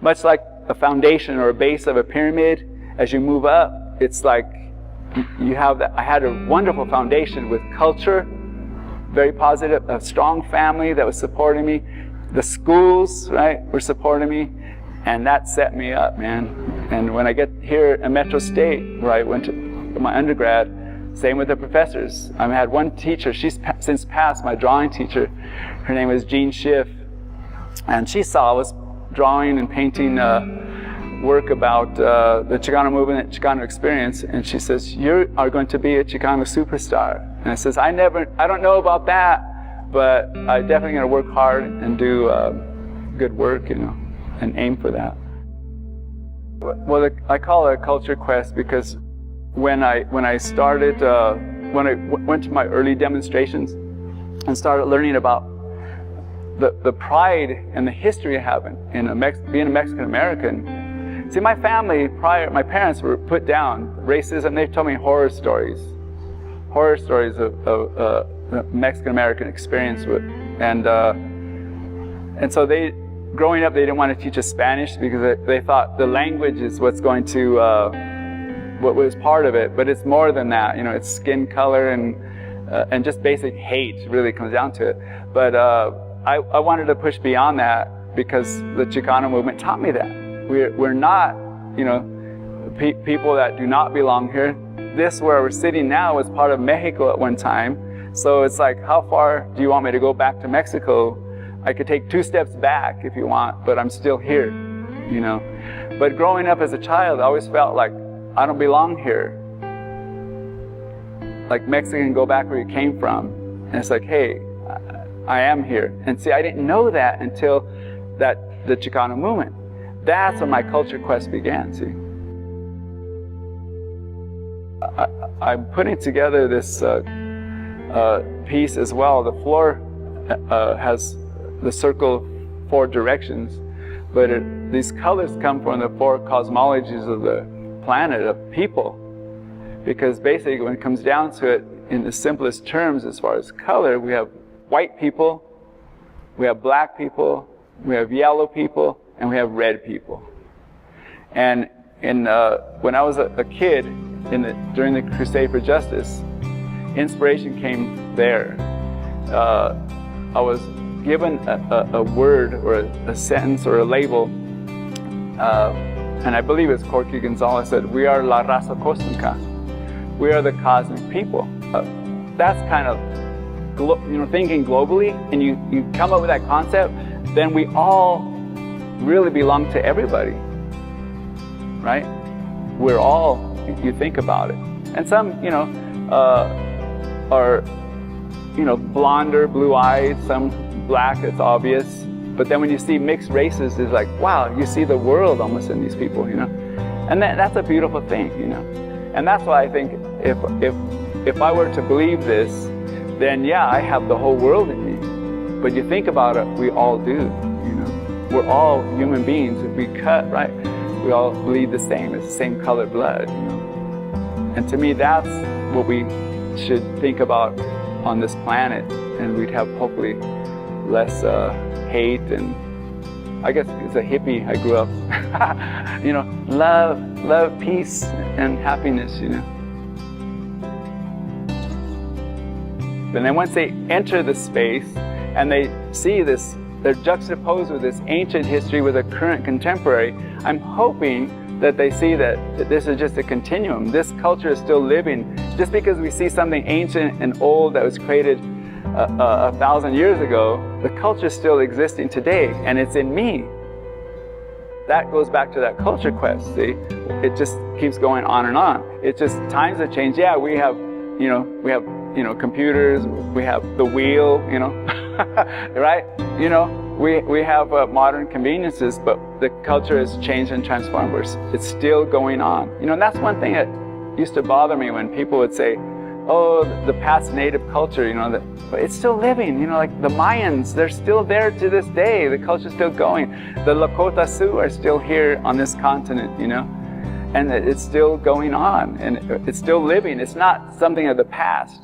much like a foundation or a base of a pyramid, as you move up, it's like you have that. I had a wonderful foundation with culture, very positive, a strong family that was supporting me. The schools, right, were supporting me, and that set me up, man. And when I get here at Metro State, where I went to my undergrad, same with the professors. I had one teacher, she's since passed, my drawing teacher. Her name was Jean Schiff, and she saw I was drawing and painting work about the Chicano movement, Chicano experience, and she says, "You are going to be a Chicano superstar." And I says, I don't know about that, but I'm definitely going to work hard and do good work, and aim for that. Well, I call it a culture quest because when I started, when I went to my early demonstrations and started learning about the pride and the history I have in being a Mexican American. See, my family my parents were put down, racism. They told me horror stories of Mexican American experience with, and so growing up, they didn't want to teach us Spanish because they thought the language is what's going to what was part of it, but it's more than that. It's skin color and just basic hate really comes down to it. But I wanted to push beyond that because the Chicano movement taught me that we're not, people that do not belong here. This where we're sitting now was part of Mexico at one time. So it's like, how far do you want me to go back to Mexico? I could take 2 steps back if you want, but I'm still here, But growing up as a child, I always felt like I don't belong here. Like Mexican, go back where you came from. And it's like, hey, I am here. And see, I didn't know that until the Chicano movement. That's when my culture quest began, see. I'm putting together this piece as well. The floor has the circle 4 directions, but these colors come from the 4 cosmologies of the planet, of people. Because basically when it comes down to it, in the simplest terms as far as color, we have white people, we have black people, we have yellow people, and we have red people. And when I was a kid, during the Crusade for Justice, inspiration came there. I was given a word or a sentence or a label, and I believe it's Corky Gonzalez said, "We are la raza cósmica." We are the cosmic people. That's kind of thinking globally, and you come up with that concept, then we all really belong to everybody, right? We're all, you think about it. And some, are, blonder, blue-eyed, some black, it's obvious. But then when you see mixed races, it's like, wow, you see the world almost in these people, And that's a beautiful thing, And that's why I think if I were to believe this, then yeah, I have the whole world in me. But you think about it, we all do, We're all human beings. If we cut, right, we all bleed the same. It's the same colored blood, And to me, that's what we should think about on this planet. And we'd have hopefully less hate and, I guess as a hippie, I grew up, love, peace, and happiness, And then once they enter the space and they see this, they're juxtaposed with this ancient history with a current contemporary, I'm hoping that they see that this is just a continuum. This culture is still living. Just because we see something ancient and old that was created 1,000 years ago, the culture is still existing today, and it's in me. That goes back to that culture quest, see? It just keeps going on and on. It's just times have changed. Yeah, we have computers, we have the wheel, right? We have modern conveniences, but the culture has changed and transformed. It's still going on. And that's one thing that used to bother me when people would say, oh, the past native culture, but it's still living, like the Mayans, they're still there to this day. The culture's still going. The Lakota Sioux are still here on this continent, and it's still going on, and it's still living. It's not something of the past.